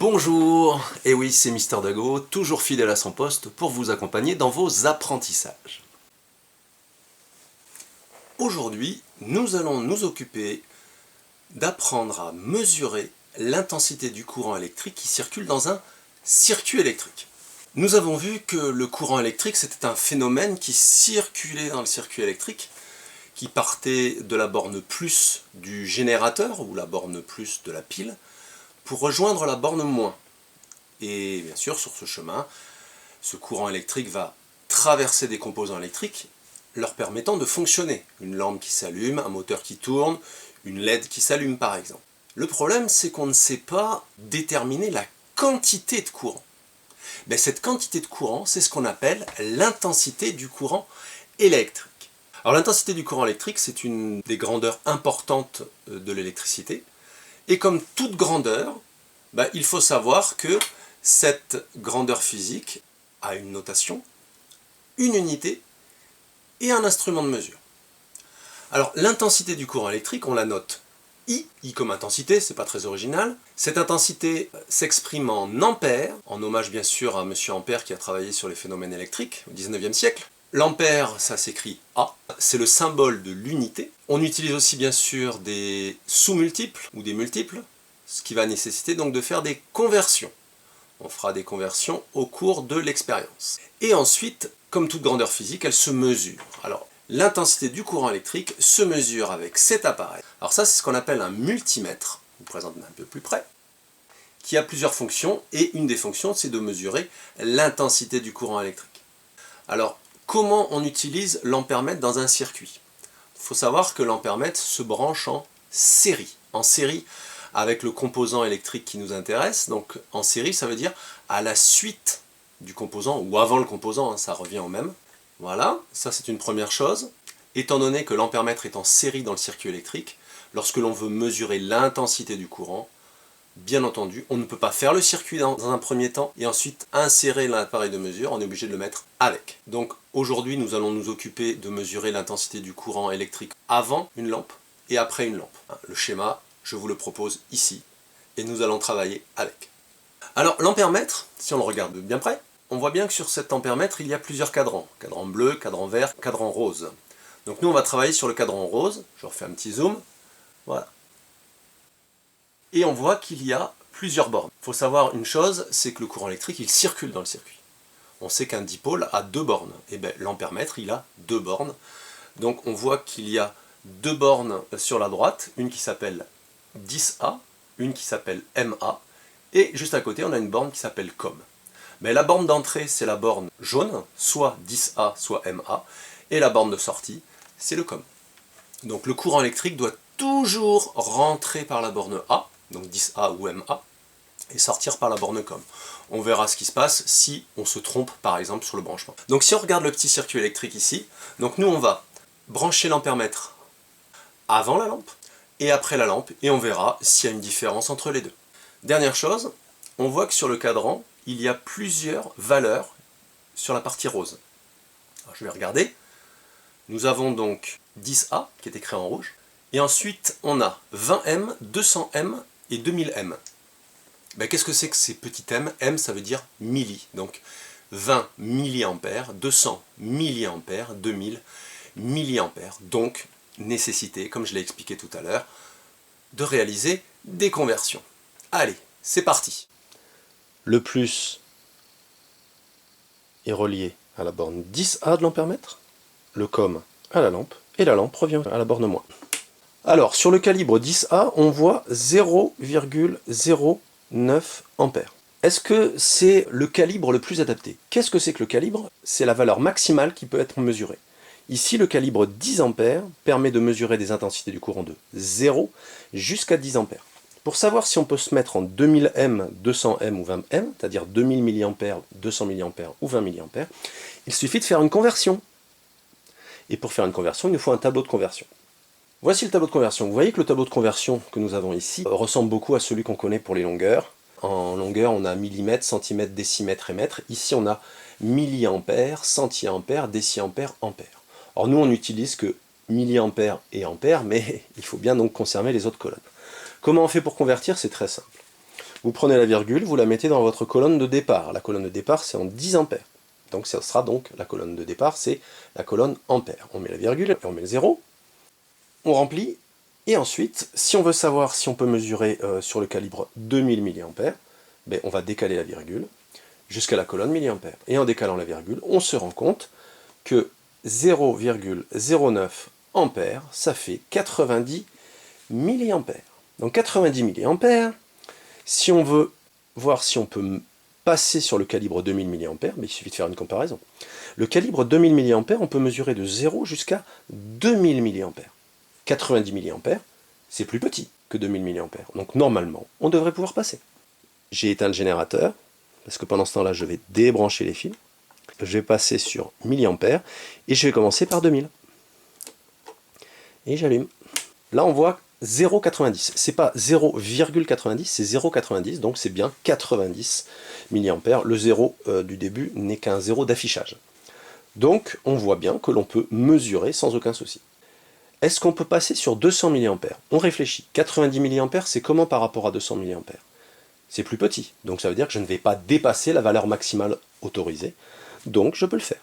Bonjour, et oui c'est Mister Dago, toujours fidèle à son poste pour vous accompagner dans vos apprentissages. Aujourd'hui, nous allons nous occuper d'apprendre à mesurer l'intensité du courant électrique qui circule dans un circuit électrique. Nous avons vu que le courant électrique c'était un phénomène qui circulait dans le circuit électrique, qui partait de la borne plus du générateur ou la borne plus de la pile, pour rejoindre la borne moins. Et bien sûr, sur ce chemin, ce courant électrique va traverser des composants électriques, leur permettant de fonctionner. Une lampe qui s'allume, un moteur qui tourne, une LED qui s'allume par exemple. Le problème, c'est qu'on ne sait pas déterminer la quantité de courant. Mais cette quantité de courant, c'est ce qu'on appelle l'intensité du courant électrique. Alors l'intensité du courant électrique, c'est une des grandeurs importantes de l'électricité. Et comme toute grandeur, il faut savoir que cette grandeur physique a une notation, une unité et un instrument de mesure. Alors l'intensité du courant électrique, on la note I comme intensité, c'est pas très original. Cette intensité s'exprime en ampères, en hommage bien sûr à Monsieur Ampère qui a travaillé sur les phénomènes électriques au 19e siècle. L'ampère, ça s'écrit A, c'est le symbole de l'unité. On utilise aussi bien sûr des sous-multiples ou des multiples, ce qui va nécessiter donc de faire des conversions. On fera des conversions au cours de l'expérience. Et ensuite, comme toute grandeur physique, elle se mesure. Alors, l'intensité du courant électrique se mesure avec cet appareil. Alors ça, c'est ce qu'on appelle un multimètre, je vous présente un peu plus près, qui a plusieurs fonctions, et une des fonctions, c'est de mesurer l'intensité du courant électrique. Alors, comment on utilise l'ampèremètre dans un circuit? Il faut savoir que l'ampèremètre se branche en série avec le composant électrique qui nous intéresse. Donc en série, ça veut dire à la suite du composant, ou avant le composant, ça revient au même. Voilà, ça c'est une première chose. Étant donné que l'ampèremètre est en série dans le circuit électrique, lorsque l'on veut mesurer l'intensité du courant, bien entendu, on ne peut pas faire le circuit dans un premier temps et ensuite insérer l'appareil de mesure, on est obligé de le mettre avec. Donc aujourd'hui, nous allons nous occuper de mesurer l'intensité du courant électrique avant une lampe et après une lampe. Le schéma, je vous le propose ici et nous allons travailler avec. Alors l'ampèremètre, si on le regarde de bien près, on voit bien que sur cet ampèremètre, il y a plusieurs cadrans. Cadran bleu, cadran vert, cadran rose. Donc nous, on va travailler sur le cadran rose. Je refais un petit zoom. Voilà. Et on voit qu'il y a plusieurs bornes. Il faut savoir une chose, c'est que le courant électrique, il circule dans le circuit. On sait qu'un dipôle a deux bornes. Et bien l'ampèremètre, il a deux bornes. Donc on voit qu'il y a deux bornes sur la droite, une qui s'appelle 10A, une qui s'appelle MA, et juste à côté, on a une borne qui s'appelle COM. Mais la borne d'entrée, c'est la borne jaune, soit 10A, soit MA, et la borne de sortie, c'est le COM. Donc le courant électrique doit toujours rentrer par la borne A, donc 10A ou MA, et sortir par la borne COM. On verra ce qui se passe si on se trompe par exemple sur le branchement. Donc si on regarde le petit circuit électrique ici, donc nous on va brancher l'ampèremètre avant la lampe et après la lampe, et on verra s'il y a une différence entre les deux. Dernière chose, on voit que sur le cadran, il y a plusieurs valeurs sur la partie rose. Alors, je vais regarder. Nous avons donc 10A qui est écrit en rouge, et ensuite on a 20M, 200M et 2000M. Qu'est-ce que c'est que ces petits M? M ça veut dire milli, donc 20 milliampères, 200 milliampères, 2000 milliampères, donc nécessité, comme je l'ai expliqué tout à l'heure, de réaliser des conversions. Allez, c'est parti. Le plus est relié à la borne 10A de l'ampèremètre, le COM à la lampe, et la lampe revient à la borne moins. Alors, sur le calibre 10A, on voit 0,09 ampères. Est-ce que c'est le calibre le plus adapté? Qu'est-ce que c'est que le calibre? C'est la valeur maximale qui peut être mesurée. Ici, le calibre 10 ampères permet de mesurer des intensités du courant de 0 jusqu'à 10 ampères. Pour savoir si on peut se mettre en 2000M, 200M ou 20M, c'est-à-dire 2000 mA, 200 mA ou 20 mA, il suffit de faire une conversion. Et pour faire une conversion, il nous faut un tableau de conversion. Voici le tableau de conversion. Vous voyez que le tableau de conversion que nous avons ici ressemble beaucoup à celui qu'on connaît pour les longueurs. En longueur, on a millimètres, centimètres, décimètres et mètres. Ici, on a milliampères, centiampères, déciampères, ampères. Alors nous, on n'utilise que milliampères et ampères, mais il faut bien donc conserver les autres colonnes. Comment on fait pour convertir? C'est très simple. Vous prenez la virgule, vous la mettez dans votre colonne de départ. La colonne de départ, c'est en 10 ampères. Donc ça sera donc, la colonne de départ, c'est la colonne ampère. On met la virgule et on met le 0. On remplit. Et ensuite, si on veut savoir si on peut mesurer sur le calibre 2000 mA, ben on va décaler la virgule jusqu'à la colonne milliampère. Et en décalant la virgule, on se rend compte que 0,09 ampères, ça fait 90 mA. Donc 90 mA, si on veut voir si on peut passer sur le calibre 2000 mA, mais il suffit de faire une comparaison. Le calibre 2000 mA, on peut mesurer de 0 jusqu'à 2000 mA. 90 mA, c'est plus petit que 2000 mA. Donc normalement, on devrait pouvoir passer. J'ai éteint le générateur, parce que pendant ce temps-là, je vais débrancher les fils. Je vais passer sur milliampères, et je vais commencer par 2000. Et j'allume. Là, on voit 0,90. C'est pas 0,90, c'est 0,90, donc c'est bien 90 mA. Le 0 du début n'est qu'un 0 d'affichage. Donc, on voit bien que l'on peut mesurer sans aucun souci. Est-ce qu'on peut passer sur 200 mA? On réfléchit. 90 mA, c'est comment par rapport à 200 mA? C'est plus petit, donc ça veut dire que je ne vais pas dépasser la valeur maximale autorisée, donc je peux le faire.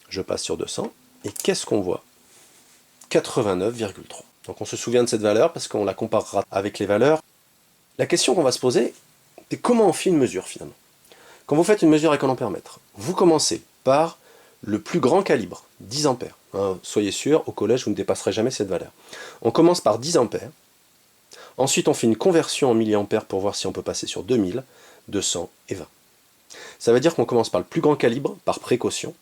Je passe sur 200, et qu'est-ce qu'on voit? 89,3. Donc on se souvient de cette valeur parce qu'on la comparera avec les valeurs. La question qu'on va se poser, c'est comment on fait une mesure finalement? Quand vous faites une mesure avec un ampère-mètre, vous commencez par le plus grand calibre, 10 ampères. Soyez sûr, au collège, vous ne dépasserez jamais cette valeur. On commence par 10 ampères. Ensuite, on fait une conversion en milliampères pour voir si on peut passer sur 2000, 200 et 20. Ça veut dire qu'on commence par le plus grand calibre, par précaution.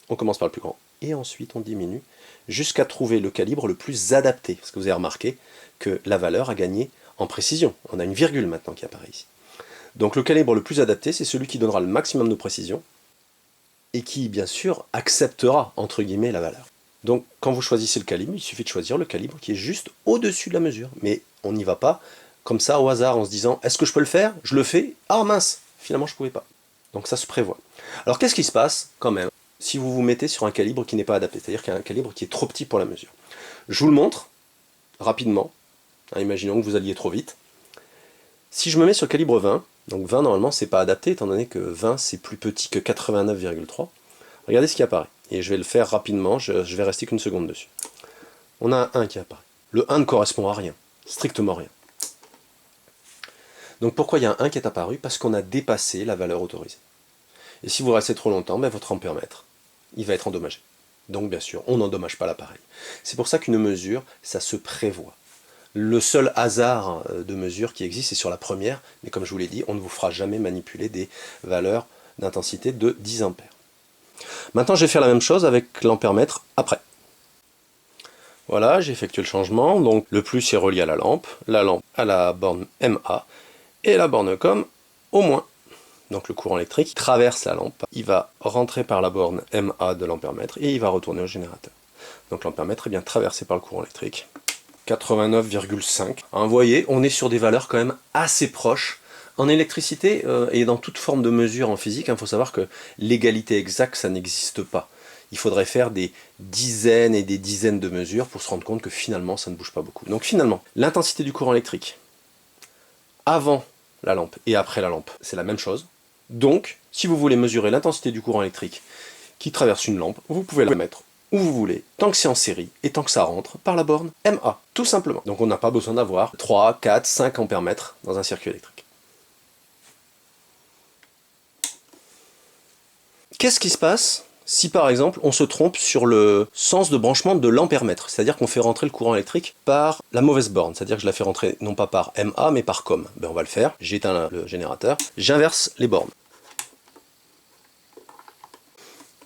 On commence par le plus grand. Et ensuite, on diminue jusqu'à trouver le calibre le plus adapté. Parce que vous avez remarqué que la valeur a gagné en précision. On a une virgule maintenant qui apparaît ici. Donc le calibre le plus adapté, c'est celui qui donnera le maximum de précision et qui, bien sûr, acceptera, entre guillemets, la valeur. Donc, quand vous choisissez le calibre, il suffit de choisir le calibre qui est juste au-dessus de la mesure. Mais on n'y va pas comme ça au hasard en se disant « Est-ce que je peux le faire? Je le fais. Ah mince, finalement je ne pouvais pas. » Donc ça se prévoit. Alors qu'est-ce qui se passe quand même si vous vous mettez sur un calibre qui n'est pas adapté, c'est-à-dire qu'il y a un calibre qui est trop petit pour la mesure? Je vous le montre rapidement. Imaginons que vous alliez trop vite. Si je me mets sur le calibre 20, donc 20 normalement c'est pas adapté étant donné que 20 c'est plus petit que 89,3. Regardez ce qui apparaît. Et je vais le faire rapidement, je vais rester qu'une seconde dessus. On a un 1 qui apparaît. Le 1 ne correspond à rien, strictement rien. Donc pourquoi il y a un 1 qui est apparu? Parce qu'on a dépassé la valeur autorisée. Et si vous restez trop longtemps, votre ampère-mètre, il va être endommagé. Donc bien sûr, on n'endommage pas l'appareil. C'est pour ça qu'une mesure, ça se prévoit. Le seul hasard de mesure qui existe, c'est sur la première, mais comme je vous l'ai dit, on ne vous fera jamais manipuler des valeurs d'intensité de 10 ampères. Maintenant, je vais faire la même chose avec l'ampère-mètre après. Voilà, j'ai effectué le changement, donc le plus est relié à la lampe à la borne MA, et la borne COM au moins. Donc le courant électrique traverse la lampe, il va rentrer par la borne MA de l'ampère-mètre, et il va retourner au générateur. Donc l'ampère-mètre est bien traversé par le courant électrique. 89,5. Vous voyez, on est sur des valeurs quand même assez proches. En électricité et dans toute forme de mesure en physique, il faut savoir que l'égalité exacte, ça n'existe pas. Il faudrait faire des dizaines et des dizaines de mesures pour se rendre compte que finalement, ça ne bouge pas beaucoup. Donc finalement, l'intensité du courant électrique, avant la lampe et après la lampe, c'est la même chose. Donc, si vous voulez mesurer l'intensité du courant électrique qui traverse une lampe, vous pouvez la mettre où vous voulez, tant que c'est en série et tant que ça rentre par la borne MA, tout simplement. Donc on n'a pas besoin d'avoir 3, 4, 5 ampères-mètres dans un circuit électrique. Qu'est-ce qui se passe si par exemple on se trompe sur le sens de branchement de l'ampère-mètre, c'est-à-dire qu'on fait rentrer le courant électrique par la mauvaise borne, c'est-à-dire que je la fais rentrer non pas par MA mais par COM. On va le faire, j'éteins le générateur, j'inverse les bornes.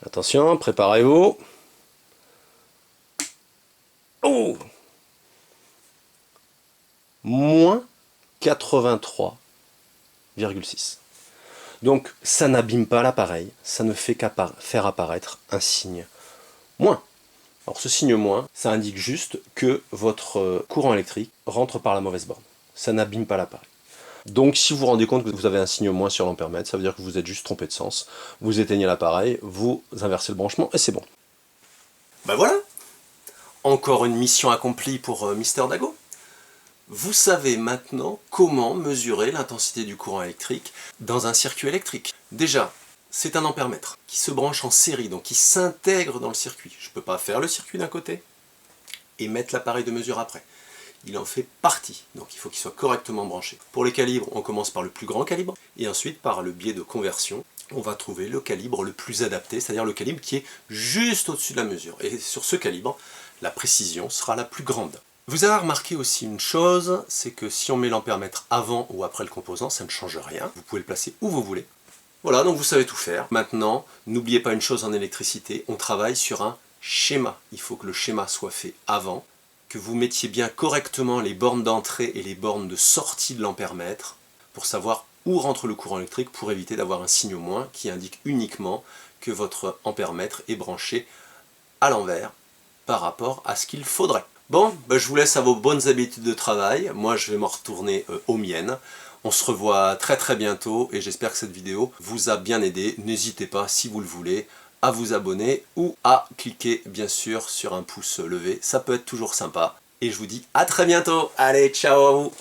Attention, préparez-vous. Oh, moins 83,6. Donc ça n'abîme pas l'appareil, ça ne fait qu'à faire apparaître un signe moins. Alors ce signe moins, ça indique juste que votre courant électrique rentre par la mauvaise borne. Ça n'abîme pas l'appareil. Donc si vous vous rendez compte que vous avez un signe moins sur l'ampère-mètre, ça veut dire que vous êtes juste trompé de sens. Vous éteignez l'appareil, vous inversez le branchement et c'est bon. Ben voilà, encore une mission accomplie pour Mister Dago. Vous savez maintenant comment mesurer l'intensité du courant électrique dans un circuit électrique. Déjà, c'est un ampèremètre qui se branche en série, donc qui s'intègre dans le circuit. Je ne peux pas faire le circuit d'un côté et mettre l'appareil de mesure après. Il en fait partie, donc il faut qu'il soit correctement branché. Pour les calibres, on commence par le plus grand calibre, et ensuite par le biais de conversion, on va trouver le calibre le plus adapté, c'est-à-dire le calibre qui est juste au-dessus de la mesure. Et sur ce calibre, la précision sera la plus grande. Vous avez remarqué aussi une chose, c'est que si on met l'ampèremètre avant ou après le composant, ça ne change rien. Vous pouvez le placer où vous voulez. Voilà, donc vous savez tout faire. Maintenant, n'oubliez pas une chose en électricité, on travaille sur un schéma. Il faut que le schéma soit fait avant, que vous mettiez bien correctement les bornes d'entrée et les bornes de sortie de l'ampèremètre pour savoir où rentre le courant électrique pour éviter d'avoir un signe au moins qui indique uniquement que votre ampèremètre est branché à l'envers par rapport à ce qu'il faudrait. Bon, je vous laisse à vos bonnes habitudes de travail. Moi, je vais m'en retourner aux miennes. On se revoit très bientôt et j'espère que cette vidéo vous a bien aidé. N'hésitez pas, si vous le voulez, à vous abonner ou à cliquer bien sûr sur un pouce levé. Ça peut être toujours sympa. Et je vous dis à très bientôt. Allez, ciao à vous.